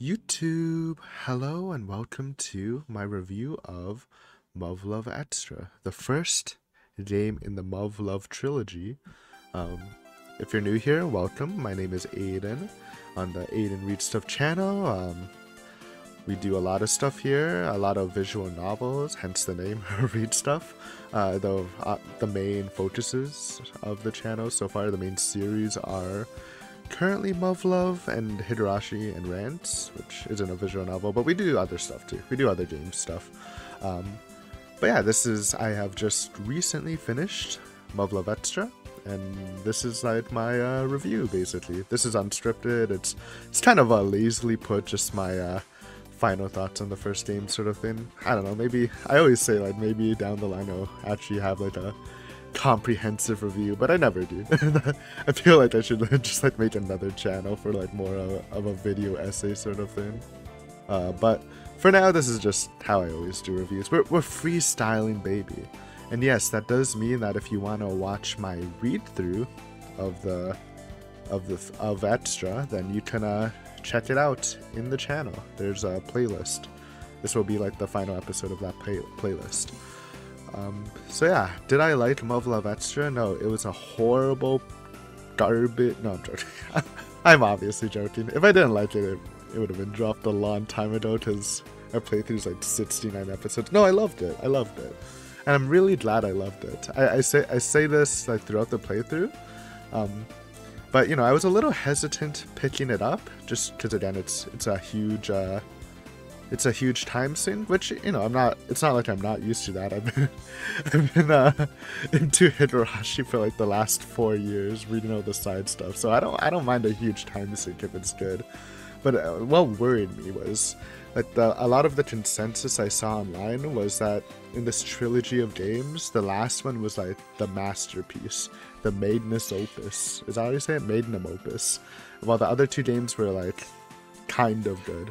YouTube, hello and welcome to my review of Muv Luv Extra, the first game in the Muv Luv trilogy. If you're new here, welcome. My name is Aiden on the Aiden Read Stuff channel. We do a lot of stuff here, a lot of visual novels, hence the name, Read Stuff. Though the main focuses of the channel so far, the main series are currently Muv Luv and Higurashi and Rants, which isn't a visual novel, but we do other stuff too. We do other game stuff. But yeah, I have just recently finished Muv Luv Extra, and this is like my review basically. This is unscripted, it's kind of lazily put, just my final thoughts on the first game sort of thing. I don't know, maybe, I always say like maybe down the line I'll actually have like a comprehensive review, but I never do. I feel like I should just like make another channel for like more of a video essay sort of thing. But for now, this is just how I always do reviews. We're freestyling, baby. And yes, that does mean that if you want to watch my read through of Extra, then you can check it out in the channel. There's a playlist. This will be like the final episode of that playlist. So yeah, did I like Muv Luv Extra? No, it was a horrible garbage. No, I'm joking. I'm obviously joking. If I didn't like it, it would have been dropped a long time ago, because our playthrough's like 69 episodes. No, I loved it. I loved it. And I'm really glad I loved it. I say this like throughout the playthrough. But you know, I was a little hesitant picking it up, just because again, it's a huge time sink, which, you know, it's not like I'm not used to that. I've been into Higurashi for like the last 4 years, reading all the side stuff, so I don't mind a huge time sink if it's good. But what worried me was like a lot of the consensus I saw online was that in this trilogy of games, the last one was like the masterpiece, the magnus opus. Is that how you say it? Magnum opus. While the other two games were like kind of good,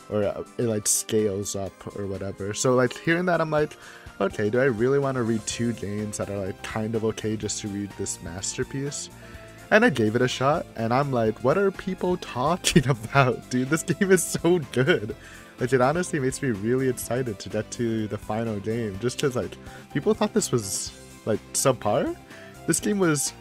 or it like scales up or whatever. So like hearing that, I'm like, okay, do I really want to read two games that are like kind of okay just to read this masterpiece? And I gave it a shot, and I'm like, what are people talking about, dude? This game is so good. Like, it honestly makes me really excited to get to the final game, just because like people thought this was like subpar. This game was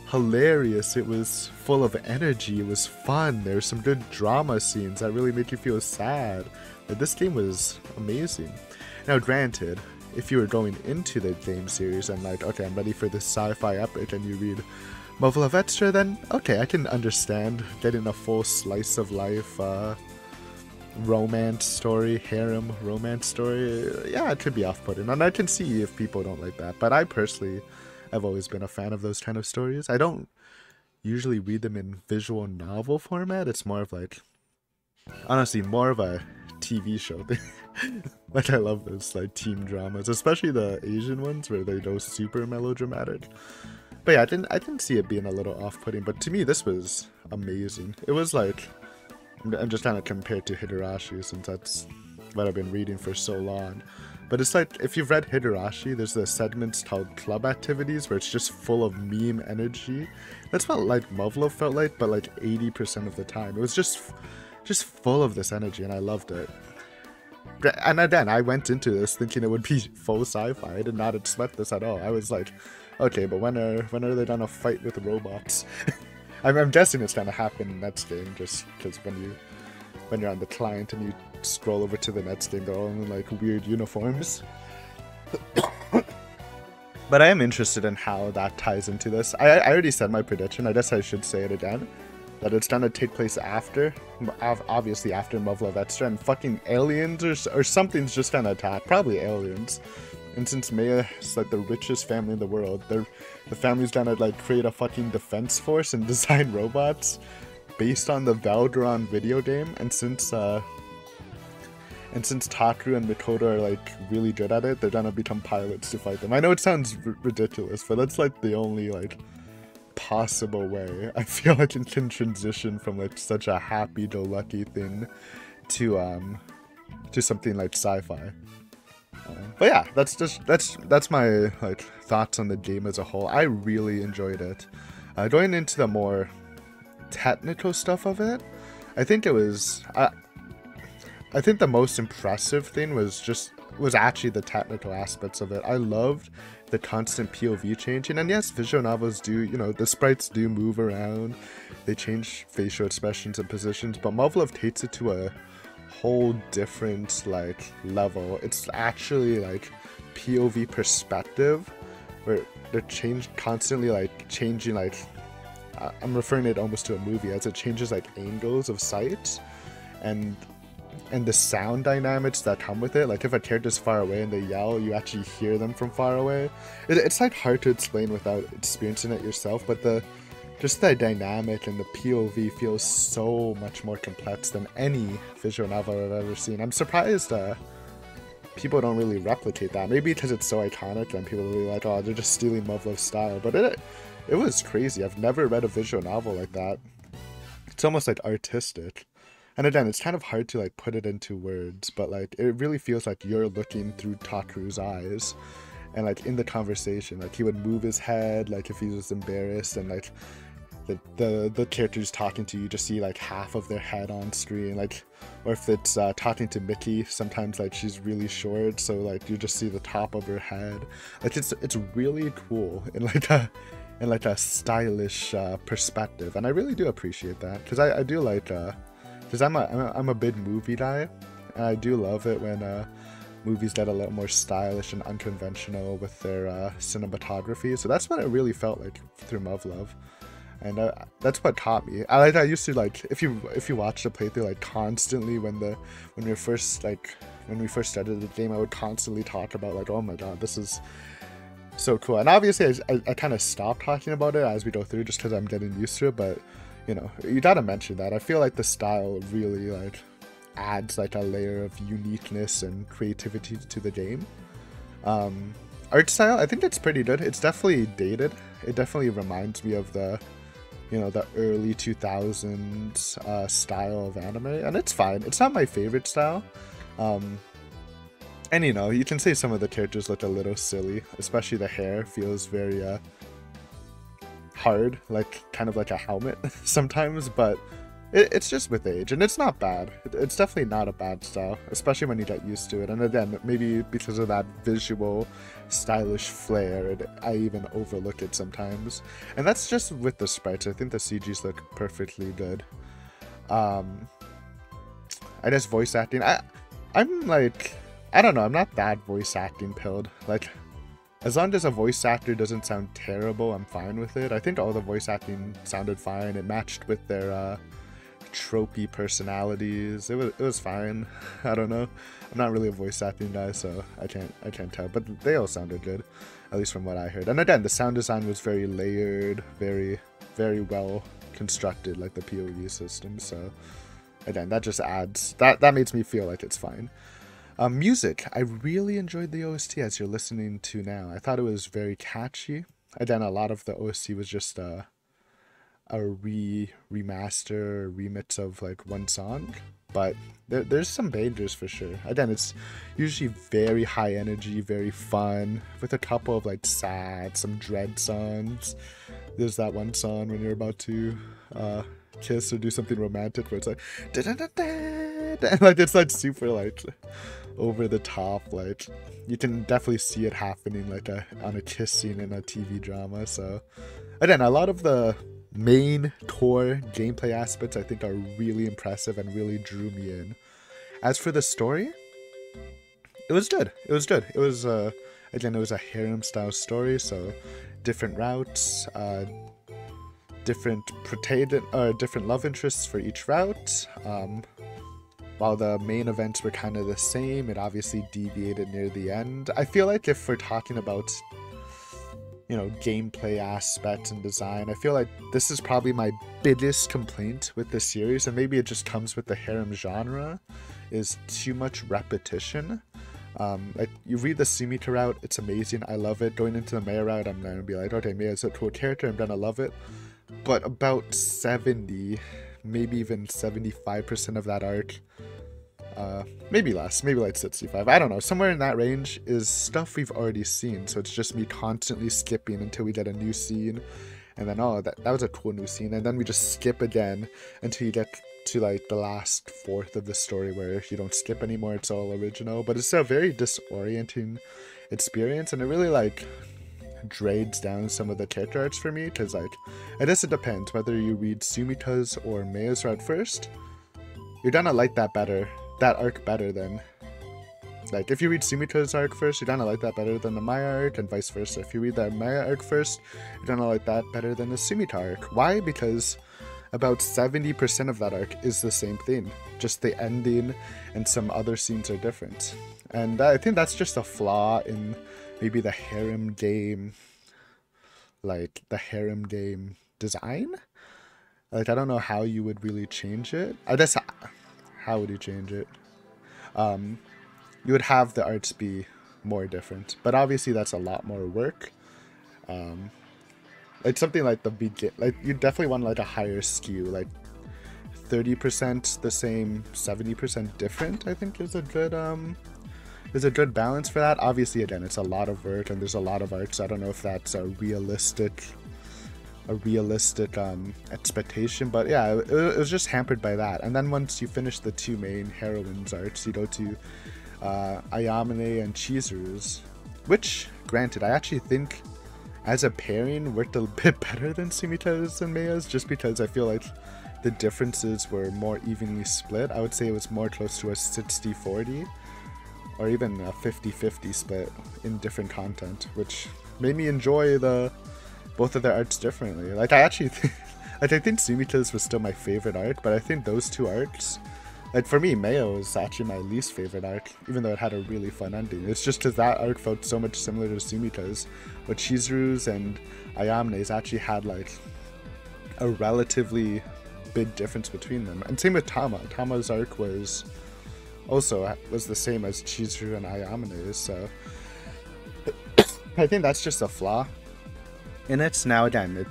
hilarious. It was full of energy. It was fun. There were some good drama scenes that really make you feel sad. But this game was amazing. Now granted, if you were going into the game series and like, okay, I'm ready for this sci-fi epic, and you read Muv Luv Extra, then okay, I can understand getting a full slice of life romance story, harem romance story. Yeah, it could be off-putting, and I can see if people don't like that. But I personally, I've always been a fan of those kind of stories. I don't usually read them in visual novel format. It's more of like, honestly, more of a TV show thing. Like, I love those like teen dramas, especially the Asian ones where they go super melodramatic. But yeah, I didn't see it being a little off-putting, but to me this was amazing. It was like, I'm just trying to compare it to Higurashi, since that's what I've been reading for so long. But it's like, if you've read Higurashi, there's the segments called club activities where it's just full of meme energy. That's what like Muv Luv felt like, but like 80% of the time. It was just full of this energy, and I loved it. And again, I went into this thinking it would be full sci-fi. I did not expect this at all. I was like, okay, but when are they gonna fight with robots? I'm guessing it's gonna happen in next game, just because when you're on the client and you scroll over to the next game, they're all in like weird uniforms. But I am interested in how that ties into this. I already said my prediction. I guess I should say it again. That it's gonna take place after, obviously after Muv Luv Extra, and fucking aliens or something's just gonna attack. Probably aliens. And since Maya is like the richest family in the world, the family's gonna like create a fucking defense force and design robots based on the Valderon video game. And since Taku and Mikoto are like really good at it, they're gonna become pilots to fight them. I know it sounds ridiculous, but that's like the only like possible way I feel like it can transition from like such a happy-go-lucky thing to something like sci-fi. But yeah, that's my like thoughts on the game as a whole. I really enjoyed it. Going into the more technical stuff of it, I think it was I think the most impressive thing was actually the technical aspects of it. I loved the constant POV changing, and yes, visual novels do, you know, the sprites do move around, they change facial expressions and positions, but Muv Luv takes it to a whole different like level. It's actually like POV perspective, where they're constantly like changing, like I'm referring it almost to a movie as it changes like angles of sight and the sound dynamics that come with it. Like if a character's far away and they yell, you actually hear them from far away. It's like hard to explain without experiencing it yourself, but just the dynamic and the POV feels so much more complex than any visual novel I've ever seen. I'm surprised people don't really replicate that. Maybe because it's so iconic and people are really like, oh, they're just stealing Muv Luv's style. But it was crazy. I've never read a visual novel like that. It's almost like artistic. And again, it's kind of hard to like put it into words, but like it really feels like you're looking through Taku's eyes, and like in the conversation, like he would move his head, like if he was embarrassed, and like the characters talking to you just see like half of their head on screen, like, or if it's talking to Mickey, sometimes like she's really short, so like you just see the top of her head. Like it's really cool in like a stylish perspective, and I really do appreciate that because I do like. Because I'm a big movie guy, and I do love it when movies get a little more stylish and unconventional with their cinematography. So that's what it really felt like through Muv Luv, and that's what taught me. I used to like if you watch the playthrough like constantly when we first started the game, I would constantly talk about like, oh my god, this is so cool. And obviously I kind of stopped talking about it as we go through just because I'm getting used to it, but. You know, you gotta mention that. I feel like the style really like adds like a layer of uniqueness and creativity to the game. Art style, I think it's pretty good. It's definitely dated. It definitely reminds me of the, you know, the early 2000s style of anime, and it's fine. It's not my favorite style. And you know, you can say some of the characters look a little silly, especially the hair feels very hard, like kind of like a helmet sometimes, but it's just with age, and it's not bad. It's definitely not a bad style, especially when you get used to it. And again, maybe because of that visual stylish flair, I even overlook it sometimes, and that's just with the sprites. I think the CGs look perfectly good. I guess voice acting, I'm like, I don't know, I'm not that voice acting pilled. Like, as long as a voice actor doesn't sound terrible, I'm fine with it. I think all the voice acting sounded fine. It matched with their tropey personalities. It was fine. I don't know. I'm not really a voice acting guy, so I can't tell. But they all sounded good, at least from what I heard. And again, the sound design was very layered, very well constructed, like the POV system. So again, that just adds that makes me feel like it's fine. Music, I really enjoyed the OST as you're listening to now. I thought it was very catchy. Again, a lot of the OST was just a remaster, remix of like one song, but there's some bangers for sure. Again, it's usually very high energy, very fun, with a couple of like sad, some dread songs. There's that one song when you're about to kiss or do something romantic where it's like da da da da, and like it's like super like over the top, like you can definitely see it happening like on a kiss scene in a TV drama. So again, a lot of the main core gameplay aspects I think are really impressive and really drew me in. As for the story, it was good. It was again, it was a harem style story, so different routes, different love interests for each route. While the main events were kind of the same, it obviously deviated near the end. I feel like if we're talking about, you know, gameplay aspects and design, I feel like this is probably my biggest complaint with the series, and maybe it just comes with the harem genre, is too much repetition. Like, you read the Sumika route, it's amazing, I love it. Going into the Maya route, I'm gonna be like, okay, Maya's a cool character, I'm gonna love it. But about 70, maybe even 75% of that arc, maybe less, maybe like 65, I don't know, somewhere in that range, is stuff we've already seen. So it's just me constantly skipping until we get a new scene, and then, oh, that was a cool new scene, and then we just skip again until you get to like the last fourth of the story where you don't skip anymore, it's all original, but it's a very disorienting experience, and it really like drags down some of the character arcs for me, because like I guess it depends whether you read Sumita's or Meia's route first. You're gonna like that arc better than, like, if you read Sumita's arc first, you're gonna like that better than the Maya arc, and vice versa. If you read the Maya arc first, you're gonna like that better than the Sumita arc. Why? Because about 70% of that arc is the same thing, just the ending and some other scenes are different. And I think that's just a flaw in maybe the harem game, like the harem game design. Like, I don't know how you would really change it. I guess, how would you change it? You would have the arts be more different, but obviously that's a lot more work. Like something like the begin, like you definitely want like a higher skew, like 30% the same, 70% different, I think is a good balance for that. Obviously, again, it's a lot of work and there's a lot of arcs. I don't know if that's a realistic expectation, but yeah, it was just hampered by that. And then once you finish the two main heroines arcs, you go to Ayamine and Chizuru's, which, granted, I actually think as a pairing worked a bit better than Sumita's and Meia's, just because I feel like the differences were more evenly split. I would say it was more close to a 60-40 or even a 50-50 split in different content, which made me enjoy both of their arcs differently. Like, I actually think, like, I think Sumita's was still my favorite arc, but I think those two arcs, like for me, Meio was actually my least favorite arc, even though it had a really fun ending. It's just because that arc felt so much similar to Sumita's, but Chizuru's and Ayamene's actually had like a relatively big difference between them. And same with Tama. Tama's arc was the same as Chizuru and Ayamene's, so I think that's just a flaw in it. Now again,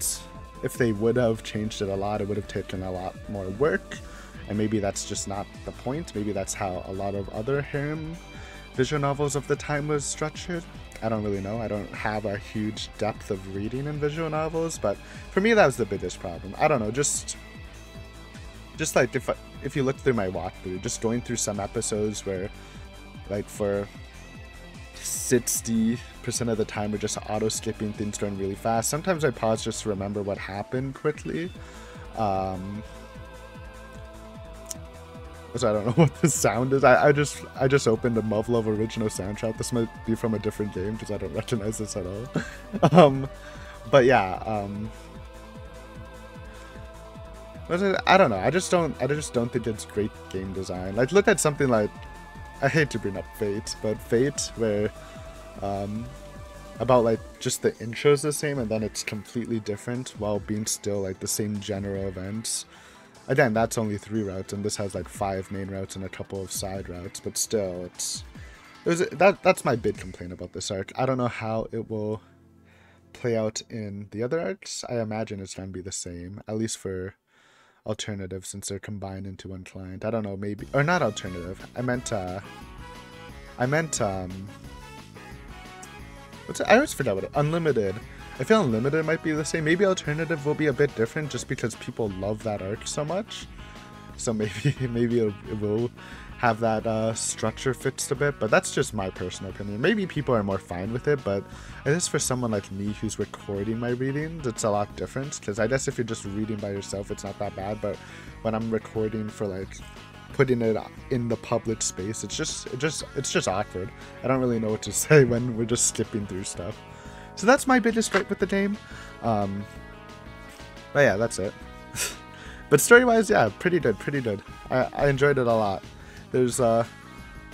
if they would have changed it a lot, it would have taken a lot more work. And maybe that's just not the point. Maybe that's how a lot of other harem visual novels of the time was structured. I don't really know. I don't have a huge depth of reading in visual novels, but for me that was the biggest problem. I don't know, just like if you look through my walkthrough, just going through some episodes where like for 60% of the time we're just auto skipping things going really fast. Sometimes I pause just to remember what happened quickly. So I don't know what the sound is. I just opened the Muv Luv original soundtrack. This might be from a different game because I don't recognize this at all. But yeah, I don't know. I just don't think it's great game design. Like, look at something like, I hate to bring up Fate, but Fate, where about like just the intro's the same and then it's completely different while being still like the same general events. Again, that's only 3 routes, and this has like 5 main routes and a couple of side routes, but still, that's my big complaint about this arc. I don't know how it will play out in the other arcs. I imagine it's going to be the same, at least for alternative, since they're combined into one client. I don't know, maybe, or not alternative. I meant I always forget what it, unlimited. I feel Unlimited might be the same. Maybe Alternative will be a bit different just because people love that arc so much. So maybe it will have that structure fixed a bit, but that's just my personal opinion. Maybe people are more fine with it, but I guess for someone like me who's recording my readings, it's a lot different. Because I guess if you're just reading by yourself, it's not that bad, but when I'm recording for like putting it in the public space, it's just awkward. I don't really know what to say when we're just skipping through stuff. So that's my biggest gripe with the game. But yeah, that's it. But story-wise, yeah, pretty good. I enjoyed it a lot. There's,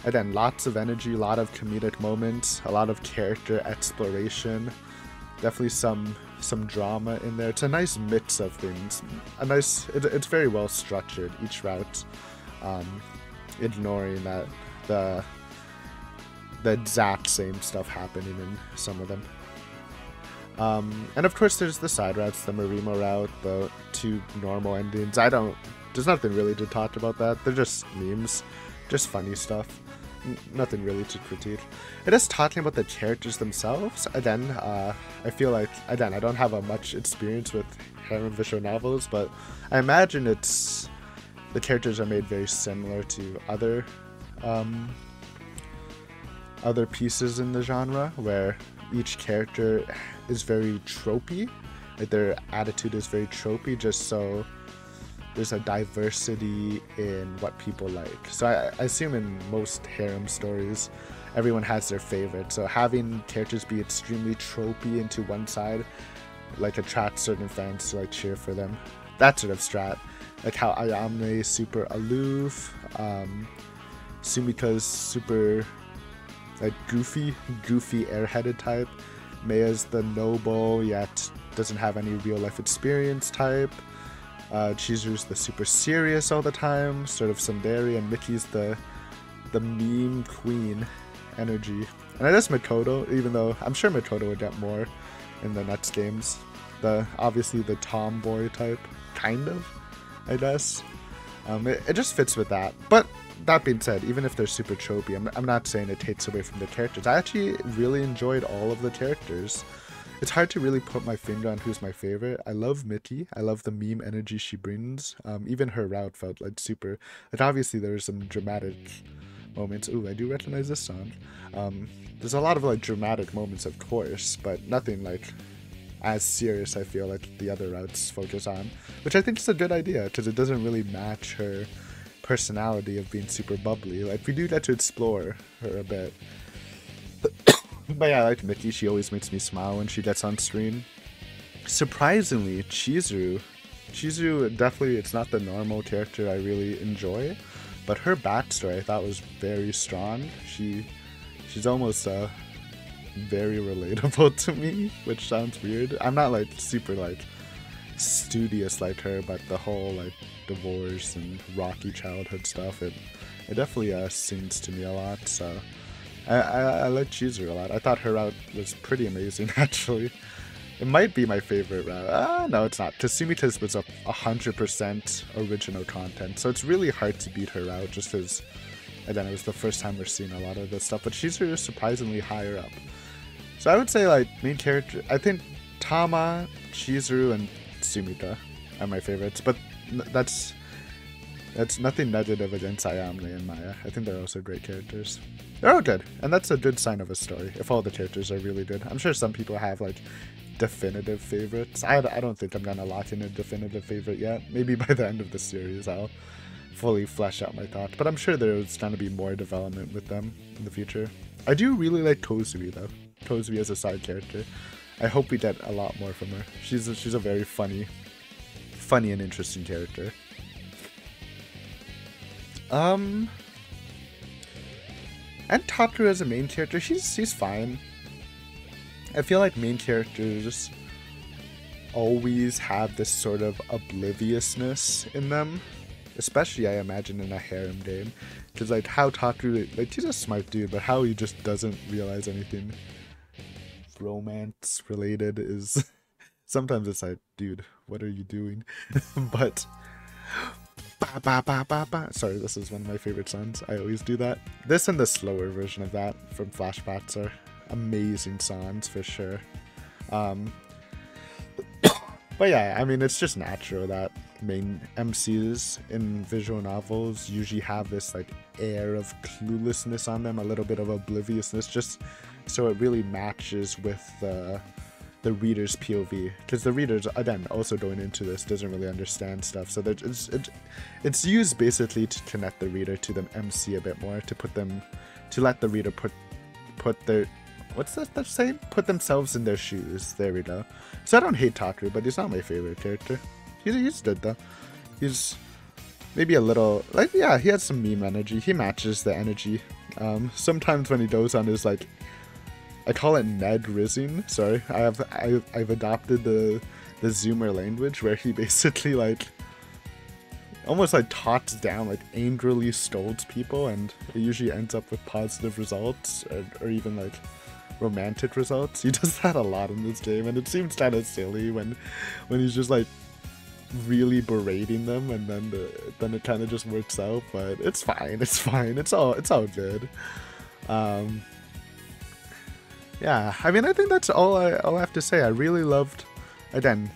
again, lots of energy, a lot of comedic moments, a lot of character exploration. Definitely some drama in there. It's a nice mix of things. It's very well structured, each route. Ignoring that the exact same stuff happening in some of them. And of course there's the side routes, the Marimo route, the 2 normal endings. There's nothing really to talk about that. They're just memes, just funny stuff. Nothing really to critique. It is talking about the characters themselves. Again, I feel like, again, I don't have much experience with harem visual novels, but I imagine it's the characters are made very similar to other pieces in the genre, where each character is very tropey. Like their attitude is very tropey, just so there's a diversity in what people like. So I assume in most harem stories, everyone has their favorite. So having characters be extremely tropey into one side, like, attracts certain fans to like cheer for them. That sort of strat. Like how Ayame is super aloof, Sumika's super like goofy airheaded type, Meia's the noble yet doesn't have any real life experience type, Chizuru's the super serious all the time, sort of tsundere, and Mickey's the meme queen energy. And I guess Mikoto, even though I'm sure Mikoto would get more in the next games, obviously the tomboy type, kind of, I guess. It just fits with that. But that being said, even if they're super tropey, I'm not saying it takes away from the characters. I actually really enjoyed all of the characters. It's hard to really put my finger on who's my favorite. I love Mickey. I love the meme energy she brings. Even her route felt like super... Like, obviously there were some dramatic moments. Ooh, I do recognize this song. There's a lot of like dramatic moments, of course, but nothing like as serious, I feel like the other routes focus on, which I think is a good idea because it doesn't really match her personality of being super bubbly. Like, we do get to explore her a bit. But yeah, I like Mickey. She always makes me smile when she gets on screen. Surprisingly, Chizuru definitely, it's not the normal character I really enjoy, but her backstory I thought was very strong. She's almost very relatable to me, which sounds weird. I'm not like super like studious like her, but the whole like divorce and rocky childhood stuff, it definitely sings to me a lot. So I like Chizuru a lot. I thought her route was pretty amazing actually. It might be my favorite route. No, it's not. Sumika's was 100% original content, so it's really hard to beat her route just because, again, it was the first time we're seeing a lot of this stuff, but Chizuru is surprisingly higher up. So I would say, like, main character, I think Tama, Chizuru, and Sumika are my favorites, but that's nothing negative against Ayame and Maya. I think they're also great characters. They're all good, and that's a good sign of a story, if all the characters are really good. I'm sure some people have, like, definitive favorites. I don't think I'm gonna lock in a definitive favorite yet. Maybe by the end of the series I'll fully flesh out my thoughts, but I'm sure there's gonna be more development with them in the future. I do really like Kozui though. Kozui as a side character. I hope we get a lot more from her. She's a very funny and interesting character. And Takeru as a main character, she's fine. I feel like main characters always have this sort of obliviousness in them, especially I imagine in a harem game, because like how Takeru, like, he's a smart dude, but how he just doesn't realize anything romance related is sometimes it's like, dude, what are you doing? But sorry, this is one of my favorite songs. I always do that. This and the slower version of that from Flashbacks are amazing songs for sure. But yeah, I mean, it's just natural that main MCs in visual novels usually have this like air of cluelessness on them, a little bit of obliviousness, just so it really matches with the reader's POV, because the readers, again, also going into this doesn't really understand stuff, so it's used basically to connect the reader to the MC a bit more, to let the reader put their, what's that saying? Put themselves in their shoes. There we go. So I don't hate Takeru, but he's not my favorite character. He's good though. He's maybe a little, like, yeah, he has some meme energy. He matches the energy. Sometimes when he goes on his, like, I call it Ned Rizzing. Sorry, I've adopted the Zoomer language where he basically like almost like tots down, like angrily scolds people, and it usually ends up with positive results or even like romantic results. He does that a lot in this game, and it seems kind of silly when he's just like really berating them, and then it kind of just works out. But it's fine. It's all good. Yeah, I mean, I think that's all I have to say. I really loved, again,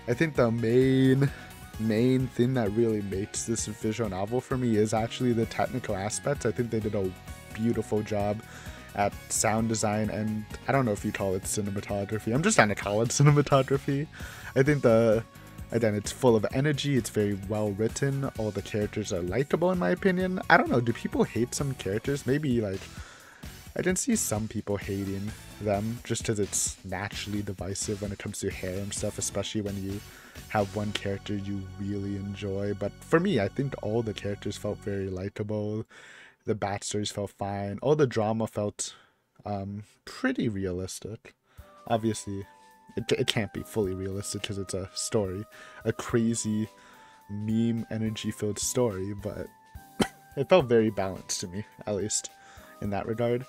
I think the main main thing that really makes this visual novel for me is actually the technical aspects. I think they did a beautiful job at sound design, and I don't know if you call it cinematography. I'm just gonna call it cinematography. I think again, it's full of energy, it's very well written, all the characters are likable in my opinion. I don't know, do people hate some characters? Maybe like, I can see some people hating them just because it's naturally divisive when it comes to hair and stuff, especially when you have one character you really enjoy. But for me, I think all the characters felt very likable. The backstories felt fine. All the drama felt pretty realistic. Obviously, it can't be fully realistic because it's a story. A crazy, meme, energy-filled story, but it felt very balanced to me, at least, in that regard.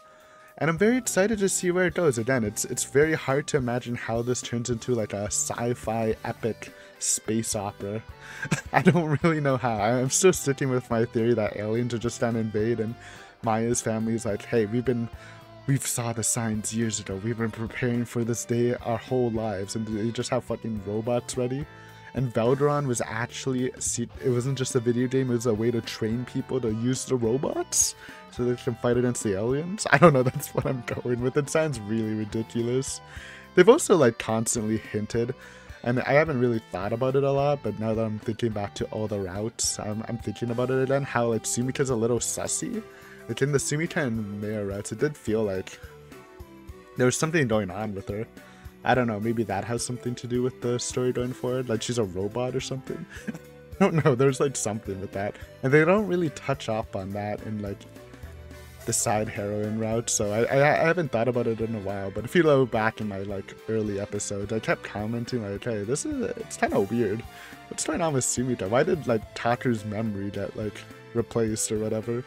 And I'm very excited to see where it goes. Again, it's very hard to imagine how this turns into like a sci-fi epic space opera. I don't really know how. I'm still sticking with my theory that aliens are just gonna invade, and Maya's family is like, hey, we've saw the signs years ago. We've been preparing for this day our whole lives, and they just have fucking robots ready. And Velderon was actually, it wasn't just a video game, it was a way to train people to use the robots so they can fight against the aliens. I don't know, that's what I'm going with. It sounds really ridiculous. They've also like constantly hinted, and I haven't really thought about it a lot, but now that I'm thinking back to all the routes, I'm thinking about it again, how like Sumika's a little sussy. Like in the Sumika and Maya routes, it did feel like there was something going on with her. I don't know, maybe that has something to do with the story going forward, like she's a robot or something. I don't know, there's like something with that. And they don't really touch up on that in like the side heroine route, so I haven't thought about it in a while, but if you go back in my like early episodes, I kept commenting like, hey, it's kind of weird. What's going on with Sumika? Why did like Taku's memory get like replaced or whatever?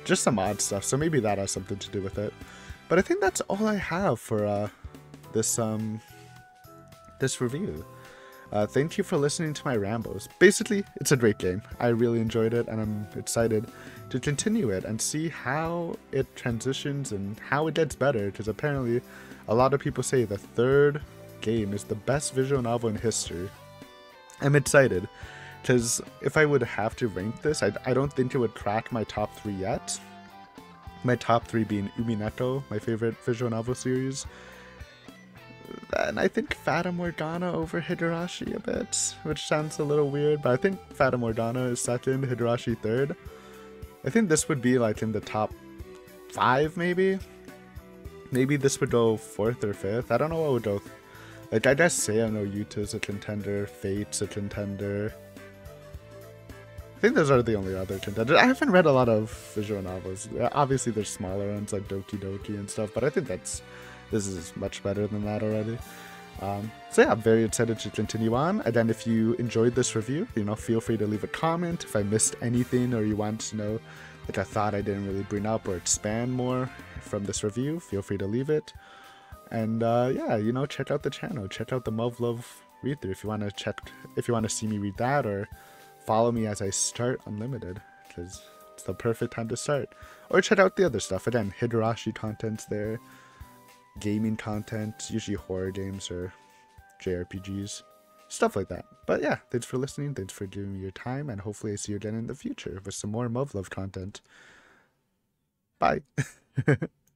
Just some odd stuff, so maybe that has something to do with it. But I think that's all I have for this review. Thank you for listening to my rambles. Basically, it's a great game. I really enjoyed it, and I'm excited to continue it and see how it transitions and how it gets better, because apparently a lot of people say the third game is the best visual novel in history. I'm excited, because if I would have to rank this, I don't think it would crack my top 3 yet. My top 3 being Umineko, my favorite visual novel series, and I think Fata Morgana over Higurashi a bit, which sounds a little weird, but I think Fata Morgana is second, Higurashi third. I think this would be like in the top 5 maybe. Maybe this would go 4th or 5th. I don't know what would go. Like I guess Seiya no Yuta's a contender, Fate's a contender. I think those are the only other contenders. I haven't read a lot of visual novels. Obviously there's smaller ones like Doki Doki and stuff, but I think this is much better than that already. So yeah, I'm very excited to continue on. And then if you enjoyed this review, feel free to leave a comment. If I missed anything or you want to know like a thought I didn't really bring up or expand more from this review, feel free to leave it. And yeah, check out the channel. Check out the Muv Luv read through if you want to see me read that, or follow me as I start Unlimited, because it's the perfect time to start. Or check out the other stuff. Again, Higurashi content's there. Gaming content, usually horror games or JRPGs, stuff like that. But yeah, thanks for listening, thanks for giving me your time, and hopefully I see you again in the future with some more Muv Luv content. Bye!